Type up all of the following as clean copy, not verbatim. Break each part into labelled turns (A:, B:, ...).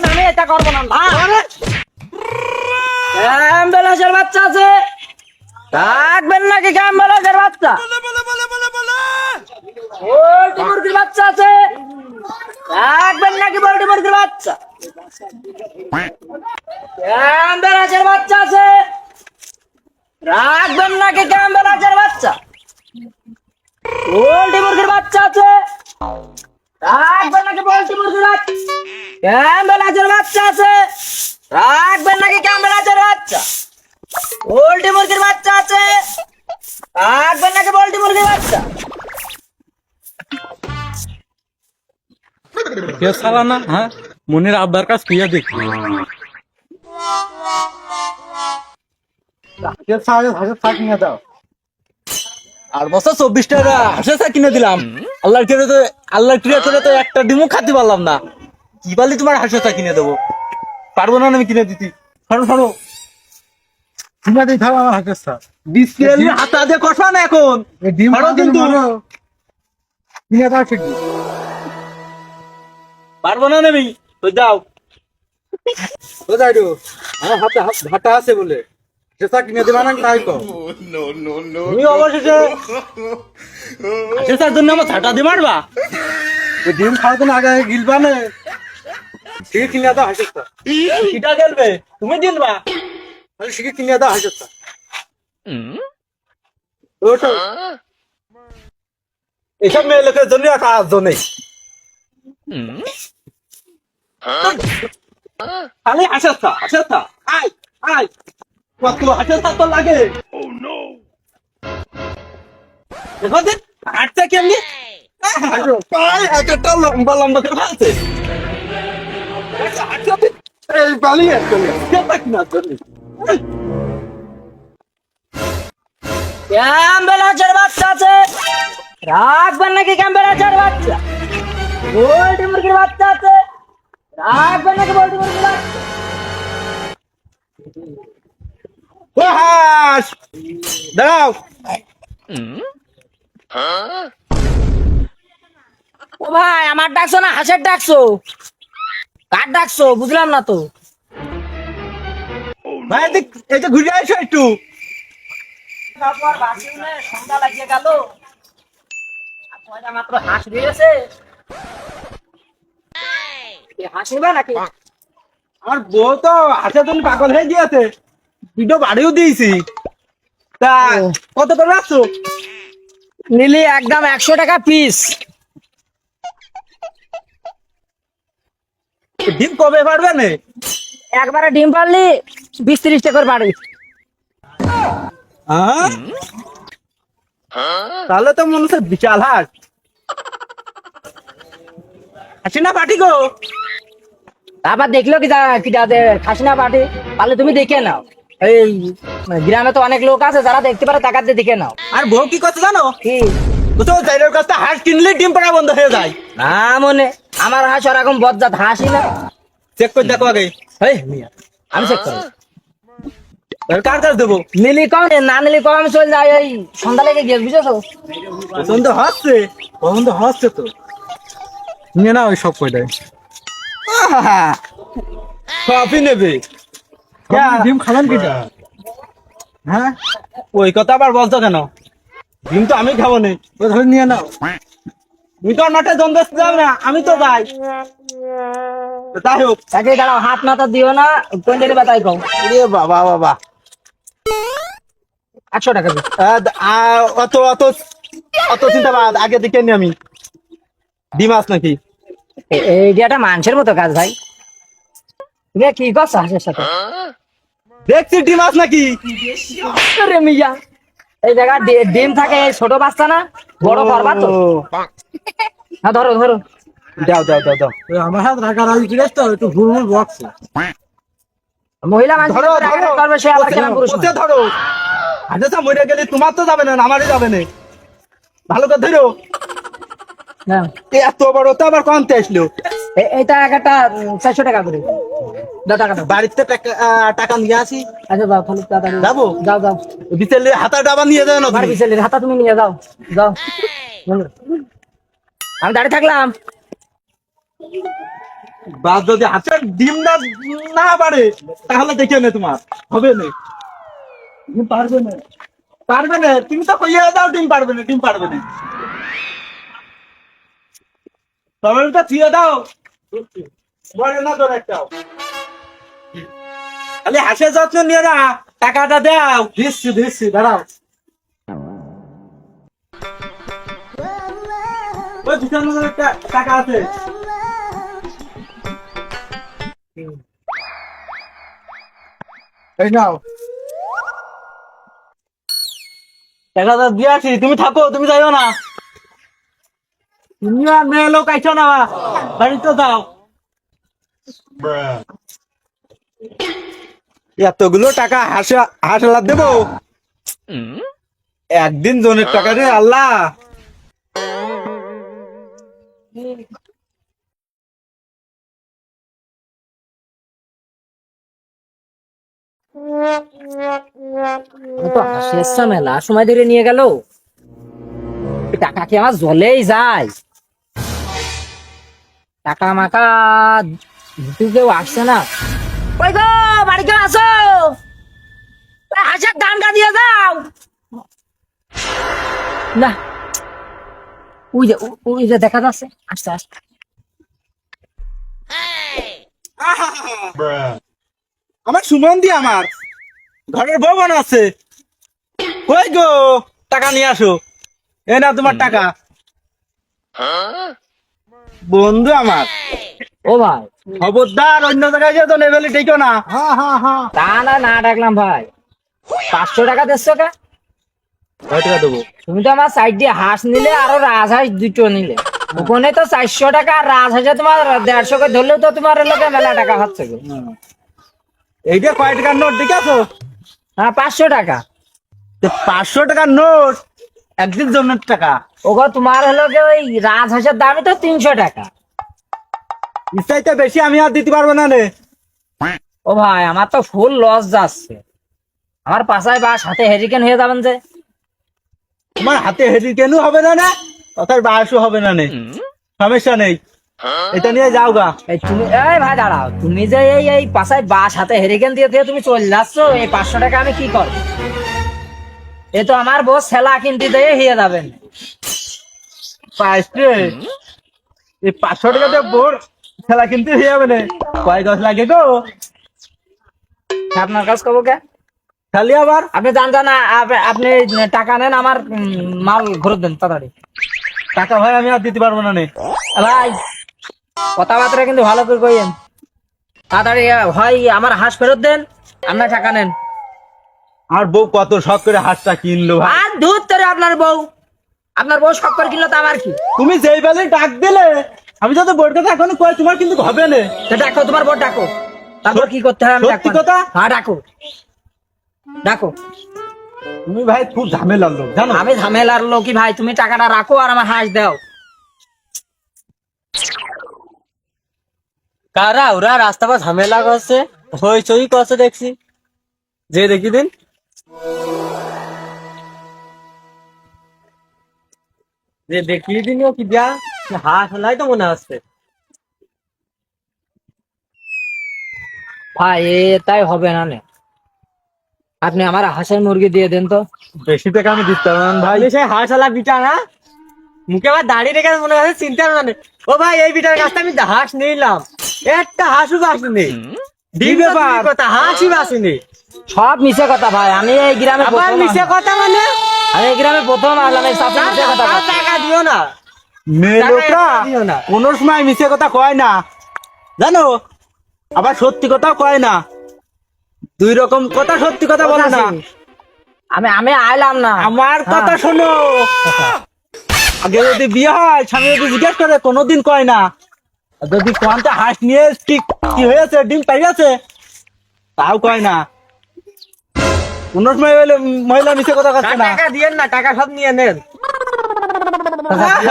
A: আমি এটা করবো না। অ্যাম্বুলেন্সের বাচ্চা আছে, রাখবেন নাকি অ্যাম্বুলেন্সের বাচ্চা? পোল্ট্রি মুরগির বাচ্চা আছে, রাখবেন নাকি পোল্ট্রি মুরগির বাচ্চা? অ্যাম্বুলেন্সের বাচ্চা আছে, রাখবেন নাকি অ্যাম্বুলেন্সের বাচ্চা? পোল্ট্রি মুরগির বাচ্চা আছে, রাখবেন নাকি পোল্ট্রি মুরগির বাচ্চা? অ্যাম্বুলেন্সের বাচ্চা আছে, রাখবেন নাকি অ্যাম্বুলেন্সের বাচ্চা? পোল্ট্রি মুরগির বাচ্চা আছে, রাখবেন নাকি পোল্ট্রি মুরগির বাচ্চা?
B: কে সালানা? হ্যাঁ, মনির আব্বার কাছ পিয়া দেখি।
C: দাও
B: আর বছর 24 টাকা হাসে চা কিনে দিলাম। আল্লাহর ক্রিয়াতে তো একটা ডিমও খাতে পারলাম না। কি পারলি তোমার হাসে চা কিনে দেবো? পারবো না আমি কিনে দিতি। সরো সরো,
C: কিনা দিই থাও আমার হাতের সাথ
B: ডিসপ্লে হাতা দিয়ে কষা না এখন।
C: এই ডিম
B: ছাড়ো কিন্তু।
C: কিনা দাও ঠিক
B: পারবো না নেবি তো যাও।
C: কোথায় গো? আমার হাতে ভাটা আছে বলে সেটা কিনে দিবা না তাই কও।
B: তুমি অবশেষে হাসে চার জন্য আমার ছাটা দিয়ে মারবা?
C: ওই ডিম খাওয়ার জন্য আগে গিলবা না, শিখে কিনে দাও হাসের সাথ।
B: কিটা গেলবে তুমি দিনবা?
C: তাহলে শিখে কিনে দাও হাসের সাথ। ওঠো,
B: এসব মেয়ে লোকের জন্য সাহায্য নেই। খালি হাসে থা আয় আয়, কত হাসে থা তো লাগে। দেখো দিন হাঁটতে কেমনি, পায়ে একটা লম্বা লম্বা করে ফেলছে।
C: এই পালিয়ে চলে
A: অ্যাম্বুলেন্সের বাচ্চা আছে, রাখবেন নাকি অ্যাম্বুলেন্সের বাচ্চা? পোল্ট্রি মুরগির বাচ্চা আছে, রাখবেন নাকি পোল্ট্রি মুরগির বাচ্চা?
B: ও হাস দাঁড়াও।
A: ও ভাই, আমার ডাকছো না হাঁসের ডাকছো? কার ডাকছো বুঝলাম না তো।
B: ভাই এদিক এই যে ঘুরে আসো একটু।
A: সন্ধ্যা লাগিয়ে গেল, মাত্র হাঁস রয়েছে, হাঁস নিবা নাকি?
B: আমার বউ তো হাসের জন্য পাগল হয়ে গিয়েছে, দুটো বাড়িও দিয়েছি। তা কত করে রাখছো?
A: নিলি একদম 100 টাকা পিস।
B: ডিম কবে পারবে না?
A: একবারে ডিম পারলি 20-30 টাকা করে বাড়ি।
B: হ্যাঁ? তাহলে তো মনে হচ্ছে বিশাল হাট। হাসি না পাটি গো?
A: আবার দেখলো কি খাসি না পাঠে পারলে তুমি দেখে নাও। এই গ্রামে তো অনেক লোক আছে যারা দেখতে পারে, টাকা দিয়ে দেখে নাও।
B: আর বউ কি করছে জানো?
A: কি?
B: বুঝছো জাইরের কাছে হাঁস কিনলে ডিম পাড়া বন্ধ হয়ে যায়।
A: না মনে, আমার হাঁস ওরকম বজ্জাত হাসি না।
B: চেক করে দেখো আগে।
A: এই মিয়া, আমি চেক করবো।
B: কার কাছে দেবো?
A: নিলি কম, না নিলি কম, আমি চলে যাই। এই সন্ধ্যা লেগে গিয়ে বুঝেছো?
B: পছন্দ হচ্ছে,
C: পছন্দ হচ্ছে তো নিয়ে নাও ওই সব কয়টাই।
B: সবই নেবে।
C: ডিম খাবেন কিটা? হ্যাঁ,
B: ওই কথা আবার বলছো কেন? ডিম তো আমি খাবো না।
C: ওই ধরে নিয়ে নাও।
B: তুমি তো মাঠে দ্বন্দ্ব যাও না, আমি তো যাই। তাই হোক।
A: তাকে দাঁড়াও, হাত মাথা দিও না, কোনটারি বাতাই কম।
B: বাবা বাবা,
A: 800 টাকা দিই।
B: অত অত অত চিন্তা বাদ, আগে দিকে নি আমি। ডিম আস নাকি?
A: এই যে একটা মানুষের মতো কাজ ভাই, তুমি কি করছো হাঁসের সাথে?
B: দেখছি ডিম আস নাকি?
A: আরে মিয়া, এই জায়গা ডিম থাকে, এই ছোট বাচ্চা না, বড় করবা তো। হ্যাঁ ধরো ধরো।
B: দাও দাও দাও দাও।
C: ওই আমার হাত রাখা রাখি জিনিস তো একটু ঘুরমুর বক্সে।
A: মহিলা মানুষ
B: ধরো ধরো
A: করবে, সে আবার কেন পুরুষ
B: কোথায়
A: মানুষ?
B: ধরো? আচ্ছা মরে গেলে তোমার তো যাবে না, আমারই যাবে না। ভালো করে ধরো।
A: হ্যাঁ।
B: এত বড় তো আবার কমতে আসলো।
A: এটা একটা 400 টাকা করে দাও। টাকা দাও।
B: বাড়িতে টাকা নিয়ে আসি।
A: আচ্ছা যাও, খালি তাড়াতাড়ি
B: যাবো?
A: যাও যাও।
B: বিচেলে হাতা ডাবা নিয়ে যাও না
A: আমার
B: তুমি?
A: বিছেলের হাতা তুমি নিয়ে যাও, যাও। আমি দাঁড়িয়ে থাকলাম।
B: বা যদি হাঁসের ডিম না না পারে তাহলে দেখে নে, তোমার হবে না। তুমি পারবে না, পারবে না, তুমি তো কইয়া দাও ডিম পারবে না, ডিম পারবে না। তবে তো দিয়ে দাও, বলে না তোর একটাও। খালি হাঁসের যত্ন নিয়ে না, টাকাটা দাও। দিচ্ছি দিচ্ছি, দাঁড়াও। ওই 2,000 টাকা আছে।
C: এই নাও।
B: টাকাটা দিয়ে আসি, তুমি থাকো, তুমি যাইও না। তুমি আর মেয়ে লোক আইছো না, বাড়িতে যাও। এতগুলো টাকা হাঁস লাভ দেবো একদিন? জনের টাকা রে আল্লাহ।
A: তো হাসির মেলা সময় ধরে নিয়ে গেল, টাকা কি আমার জলেই যায়? টাকা মাকা দিতে কেউ আসছে না। ওই গো, বাড়ি কেউ আসো, হাঁসের দামটা দিয়ে যাও না। ওই যে দেখা যাচ্ছে, আসতে আসতে।
B: আমার সুমন্দি, আমার ঘরের বউ বোন আছে। ওই গো, টাকা নিয়ে আসো। এ না তোমার টাকা। বন্ধু আমার,
A: ও ভাই,
B: খবরদার অন্য জায়গায় যেত লেভেলে টেকো না।
C: হ্যাঁ হ্যাঁ হ্যাঁ।
A: তা না ডাকলাম ভাই। 500 টাকা দিচ্ছ কে?
B: কয় টাকা দেবো?
A: তুমি তো আমার সাইড দিয়ে হাঁস নিলে, আরো রাজহাঁস দুটো নিলে। ওখানে তো 400 টাকা, আর রাজহাঁসে তোমার 150 করে ধরলেও তো তোমার লোকে মেলা টাকা হচ্ছে গো।
B: এইটা কয় টাকার নোট দেখাছো?
A: হ্যাঁ, 500 টাকা।
B: 500 টাকার নোট, একদিন জনের টাকা।
A: ওগো, তোমার হলো কি ওই রাজহাঁসের দামই তো 300 টাকা।
B: ইচ্ছাইতে বেশি আমি আর দিতে পারবো না রে।
A: ও ভাই, আমার তো ফুল লস যাচ্ছে। আমার পাশায় বা সাথে হেরিকেন হয়ে যাবেন যে।
B: তোমার হাতে হেরি কেন হবে না, না কথার বাসও হবে না নে, সমস্যা নেই, এটা নিয়ে যাও গা।
A: এই ভাই দাঁড়াও, তুমি যে এই পাশায় বা সাথে হেরিকেন দিয়ে দিয়ে তুমি চলে যাচ্ছ, এই 500 টাকা আমি কি করবো? এ তো আমার বউ সেলা কিনতে দিয়ে হয়ে যাবেন।
B: পাইছে এই 500 টাকা দিয়ে বোর খেলা কিনতে হয়ে যাবে না। কয় গাছ লাগে গো?
A: আপনার কাজ করবো কে?
B: খালি আবার
A: আপনি জান আপনি টাকা নেন, আমার মাল ঘুরে দেন তাড়াতাড়ি।
B: টাকা ভাই আমি আর দিতে পারবো না নে।
A: ভাই, কথাবার্তা কিন্তু ভালো করে কইেন। তাড়াতাড়ি ভাই, আমার হাঁস ফেরত দেন, আপনার টাকা নেন।
B: আর বউ কত শখ করে হাঁসটা কিনলো ভাই।
A: আর দুধ তোরে আপনার বউ শখ করে কিনলো, তো আমার কি?
B: তুমি যেই বেলে ডাক দিলে, আমি যত বোর্ড কথা এখন কই, তোমার কিন্তু হবে না।
A: তো ডাকো, তোমার বউ ডাকো, তারপর কি করতে হয় আমি
B: সত্যি
A: ডাকবো।
B: কথা?
A: হ্যাঁ, ডাকো।
B: তুমি ভাই খুব ঝামেলার লোক জানো।
A: আমি ঝামেলার লোকই ভাই, তুমি টাকাটা রাখো আর আমার হাঁস দাও।
D: কারা ওরা রাস্তা পর ঝামেলা করছে, হইচই করছে দেখছি, যে দেখি দিন। যে দেখি দিন ও কি দিয়া হাঁস হলাই তো মনে হচ্ছে।
A: ভাই, তাই হবে না নে। আপনি আমার হাঁসের মুরগি দিয়ে দেন তো।
B: বেশি টাকা আমি দিতে পারবো না ভাই।
D: আমি সেই হাঁস হলা বিটা না, মুখে আবার দাঁড়িয়ে রেখে মনে হচ্ছে চিন্তা মানে। ও ভাই, এই বিটার কাছটা আমি হাঁস নিলাম, একটা হাঁসও বাসিনি। ডিম ব্যাপার কথা, হাঁসই বাসিনি।
A: সব মিশে কথা ভাই, আমি এই গ্রামে
D: আবার মিশে কথা মানে?
A: আমি এই গ্রামে প্রথম আসলাম, এই সাথে মিশে কথা বলছি।
D: টাকা দিও না,
B: মেয়ে
D: টাকা
B: লোকরা
D: দিও না।
B: কোন সময় মিছে কথা কয় না জানো, আবার সত্যি কথাও কয় না। দুই রকম কথা, সত্যি কথা বলে না।
A: আমি আইলাম না।
B: আমার কথা শোনো, আগে যদি বিয়ে হয়, স্বামী যদি জিজ্ঞেস করে, কোনোদিন কয় না। আর যদি কোনটা হাঁস নিয়ে ঠিক কি হয়েছে, ডিম পাইয়াছে, তাও কয় না। কোন সময় হইলে মহিলা মিছে কথা করছে না।
D: টাকা দিয়েন না, টাকা সব নিয়ে নেন।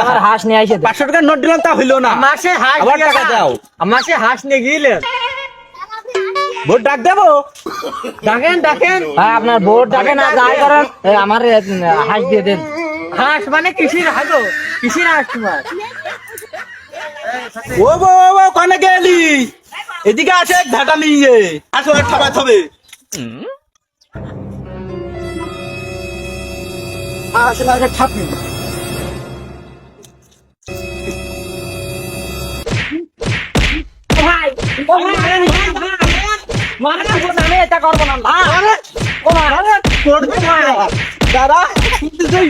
A: আমার হাঁস নিয়ে আইসে
B: 500 টাকার নোট দিলাম, তা হইলো না।
D: মাসে হাঁস
B: আবার
D: দিয়ে
B: টাকা দাও।
D: মাসে হাঁস নিয়ে গিয়েলেন।
B: ভোট ডাক দেবো।
D: ডাকেন
A: ভাই, আপনার বোর্ড ডাকে না, যাই করেন, আমার হাঁস দিয়ে দেন।
D: হাঁস মানে কিসির হাঁস গো? কিসির হাঁস তোমার?
B: ও বো ওখানে গেলি এদিকে আসে ঘাটা নিয়ে আসো এক খাবার হবে আসলে আগে ছাপি
A: ভাই ও ভাই মারেন আমি এটা করব না ভাই ও মারেন
B: করবে দাদা শুনতে যাই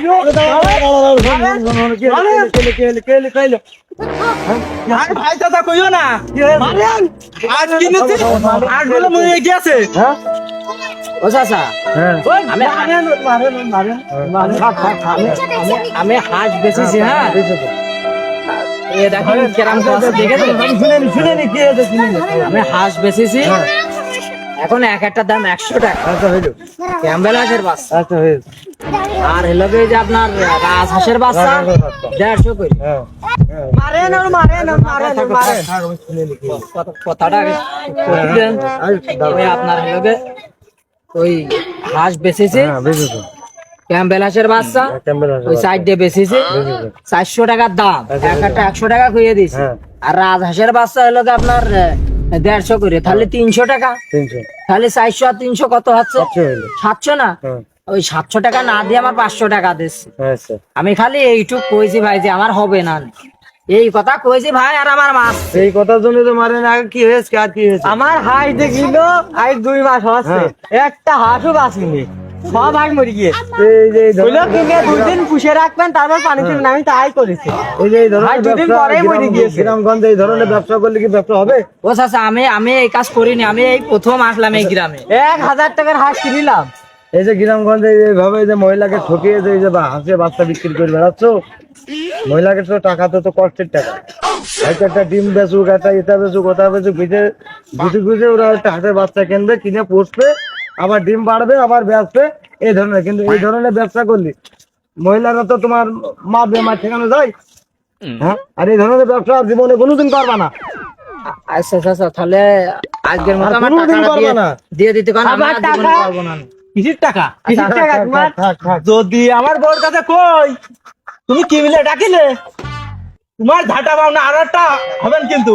B: ভাই ভাই দাদা কইও না মারেন আজ কিনেছি আজ বলে মরে গেছে
A: ও চাচা আমি আমি হাঁস বেচেছি হ্যাঁ এ দেখেন কেরাম আছে দেখেছেন আমি হাঁস বেচেছি এখন এক একটা দাম 100 টাকা ক্যাম্বেল হাঁসের বাচ্চা আর হলো কি যে আপনার রাজ হাঁসের বাচ্চা 150 করে
D: মারেন
A: কথাটা আগে বললেন। ওই আপনার হলো কি ওই হাঁস বেচেছি ক্যাম্বেল হাঁসের বাচ্চা ওই সাইড দিয়ে বেচেছি 400 টাকার দাম এক একটা 100 টাকা খুঁয়ে দিয়েছি আর রাজ হাঁসের বাচ্চা হলো কি আপনার 150 করে তাহলে 300 টাকা তাহলে 400 আর 300 কত হচ্ছে 700 না ওই 700 টাকা না দিয়ে আমার 500 টাকা দিচ্ছে আমি খালি এইটুক কইছি ভাই যে আমার হবে না এই কথা কইছি ভাই আর আমার মাছ
C: এই কথার জন্য তো মারেন আগে কি হয়েছে আর কি হয়েছে
D: আমার হাঁস দেখিল আজ 2 মাস হচ্ছে একটা হাঁসও বাঁচিনি সব হাঁস মরে গিয়েছে
C: এই যে এই
D: বললো
C: ধরনের
D: কিনে 2 দিন পুষে রাখবেন তারপর পানিতে আমি তাই করেছি
C: এই যে এই
D: ভাই,
C: ধরনের
D: দুদিন
C: ব্যবসা
D: পরেই মরে গিয়েছে।
C: গ্রামগঞ্জে এই ধরনের ব্যবসা করলে কি ব্যবসা হবে?
A: ও চাচা আমি এই কাজ করিনি আমি এই প্রথম আসলাম এই গ্রামে
D: 1000 টাকার হাঁস কিনিলাম
C: এই যে গ্রামগঞ্জে এইভাবে এই যে মহিলাকে ঠকিয়ে যে এই যে হাঁসে বাচ্চা বিক্রি করে বেড়াচ্ছ, মহিলাকে তো টাকা তো কষ্টের টাকা। হয়তো একটা ডিম বেচুক, একটা এটা বেচুক, ওটা বেচুক, বুঝে বুঝে ওরা একটা হাঁসের বাচ্চা কিনবে, কিনে পুষবে, আবার ডিম বাড়বে, আবার বেচবে, এই ধরনের। কিন্তু এই ধরনের ব্যবসা করলি মহিলারা তো তোমার মা বেমার ঠেকানো যায়, হ্যাঁ? আর এই ধরনের ব্যবসা আর জীবনে কোনোদিন করবা না।
A: আচ্ছা চাচা তাহলে আজকের মতো
C: আর
A: আমার
C: কোনোদিন
A: টাকাটা
C: করবা না।
A: দিয়ে দিতে কারণ
D: আমার
A: আমার জীবনে
D: টাকা-
A: পারবো না
B: কিসির টাকা?
D: কিসের টাকা তোমার
C: থাক, থাক।
B: যদি আমার বউর কাছে কই তুমি কি মিলে ডাকিলে তোমার ঝাঁটা পাও না আর একটা হবেন কিন্তু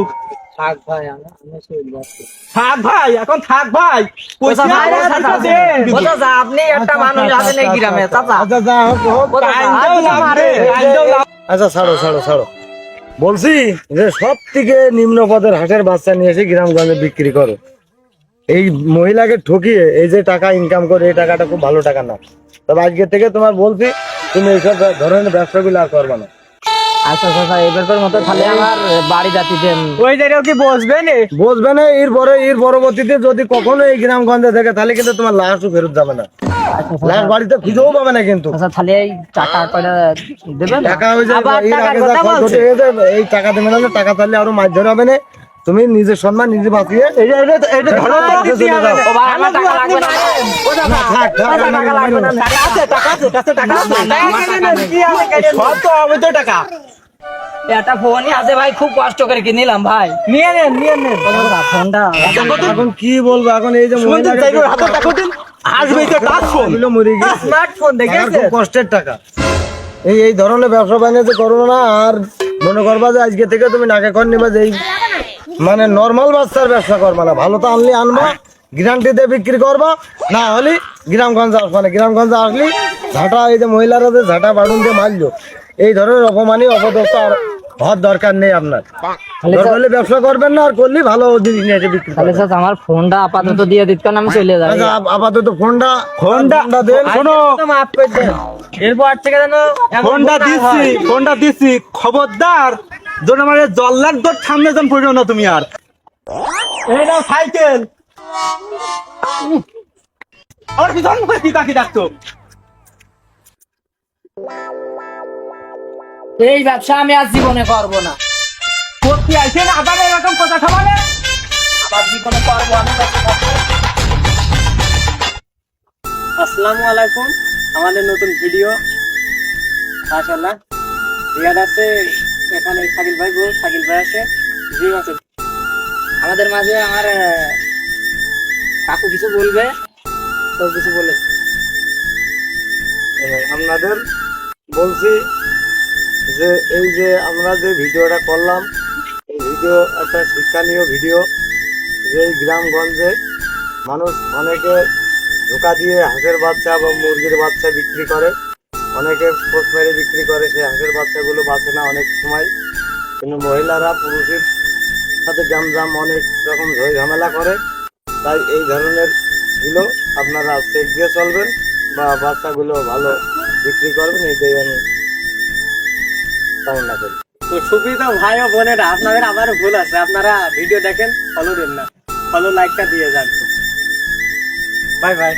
A: থাক ভাই আমি চলে যাচ্ছি।
B: থাক ভাই, এখন থাক ভাই, কইছি
A: চাচা,
B: আমার
A: চাচা,
B: ঝাঁটা
A: চাচা,
B: দেন।
A: ও চাচা, আপনি একটা মানুষ আছেন এই গ্রামে চাচা
C: আচ্ছা, যা হোক, হোক।
A: ও চাচা,
B: কাইন্দেও লাগবে, কাইন্দেও লাগবে।
C: আচ্ছা, ছাড়ো ছাড়ো ছাড়ো। বলছি যে সব থেকে নিম্ন পদের হাঁসের বাচ্চা নিয়ে এসে গ্রামগঞ্জে বিক্রি করো। এই মহিলাকে ঠকিয়ে এই যে টাকা ইনকাম করে, এই টাকাটা খুব ভালো টাকা না। তবে আজকে থেকে তোমার বলছি তুমি এইসব ধরনের ব্যবসাগুলো আর করবে না।
A: আচ্ছা চাচা এবার মতো তাহলে আমার বাড়ি যাতে দেন
D: ওই জায়গায় কি বসবে না
C: বুঝবে না, এর পরবর্তীতে যদি কখনো এই গ্রামগঞ্জে থাকে তাহলে কিন্তু তোমার লাশও ফেরত যাবে না, লাশ বাড়িতে খুঁজেও পাবে না কিন্তু।
A: আচ্ছা তাহলে এই টাকা কয়টা দেবেন
C: টাকা ওই যে
D: আবার
C: এর
D: টাকার
C: আগে
D: কথা
C: যা খরচ
D: বলছে।
C: হয়ে যায়, এই টাকা দেবে না, টাকা তাহলে আরো মাছ ধরে হবে না। তুমি নিজের সম্মান নিজে বাঁচিয়ে
B: এটা ধরো তো।
C: চলে যাও।
A: ও ভাই আমার টাকা লাগবে না ও চাচা
C: না, থাক, থাক,
A: চাচা, টাকা লাগবে না
B: টাকা আছে, টাকা আছে, কাছে টাকা আছে।
A: আমার টাকা নেই।
B: সব তো অবৈধ টাকা।
A: একটা ফোনই আছে ভাই খুব কষ্ট করে কিনিলাম ভাই
D: নিয়ে নেন
A: ও চাচা, ফোনটা
C: এখন কি বলবো, এখন এই যে
B: শুনতে
C: মহিলাকে
B: চাইবে হাতে টাকা দিন, আসবে তো টাচ ফোন।
C: এগুলো মরে গেছে।
D: স্মার্টফোন
C: টাকার
D: দেখেছেন
C: খুব কষ্টের টাকা। এই ধরনের ব্যবসা বাণিজ্য করো না। আর মনে করবা যে আজকে থেকে তুমি নাকে কর নিবা যে এই মানে নর্মাল বাচ্চার ব্যবসা করবা না। ভালো তো আনলি আনবা, গ্যারান্টি দিয়ে বিক্রি করবা, না হলে গ্রামগঞ্জে আসবা না। গ্রামগঞ্জে আসলি ঝাঁটা, এই যে মহিলারা যে ঝাঁটা বাড়ুন দিয়ে মারলো, এই ধরনের অপমানি অপদস্থ আর হওয়ার দরকার নেই আপনার। দরকার হলে ব্যবসা করবেন না, আর করলে ভালো জিনিস নিয়ে এসে বিক্রি
A: তাহলে
C: করবেন।
A: চাচা আমার ফোনটা আপাতত দিয়ে দিত কারণ আমি চলে যাই
C: আচ্ছা, আপাতত ফোনটা দেন।
B: শোনো,
D: তো মাফ করে দেন এরপর থেকে যেন এমন
B: ফোনটা
D: ভুল না
B: দিচ্ছি,
D: হয়।
B: ফোনটা দিচ্ছি, খবরদার যেন আমার জল্লাদ দর সামনে যেন পড়ো না তুমি আর। এই নাও সাইকেল। আর পিছন মুখে কি তাকি ডাকছো?
A: এই ব্যবসা আমি আর জীবনে করবো না
B: করতে আইছে না আবার এরকম কথা খাবালে?
A: আবার জীবনে করবো আমি ব্যবসা করবো।
D: আসসালামু আলাইকুম, আমাদের নতুন ভিডিও মাশাআল্লাহ রিয়াদ আছে এখানে, শাকিল ভাই বল, শাকিল ভাই আছে, জিম আছে।
A: আমাদের মাঝে আমার কাকু কিছু বলবে তো কিছু বলে
C: আপনাদের বলছি যে এই যে আমরা যে ভিডিওটা করলাম, ভিডিও একটা শিক্ষণীয় ভিডিও, যে গ্রামগঞ্জে মানুষ অনেকে ধোকা দিয়ে হাঁসের বাচ্চা বা মুরগির বাচ্চা বিক্রি করে, অনেকে পোস্ট মেরে বিক্রি করে, সেই হাঁসের বাচ্চাগুলো বাঁচে না অনেক সময়। কিন্তু মহিলারা পুরুষের সাথে গ্যামজাম অনেক রকম ঝই ঝামেলা করে। তাই এই ধরনের গুলো আপনারা চেক দিয়ে চলবেন বা বাচ্চাগুলো ভালো বিক্রি করবেন, এটাই আমি কামনা করি।
D: তো সুপ্রিয় ভাই ও বোনেরা, আপনাদের আবারও ভুল আছে, আপনারা ভিডিও দেখেন, ফলো দেন না, ফলো লাইকটা দিয়ে যান। Bye bye.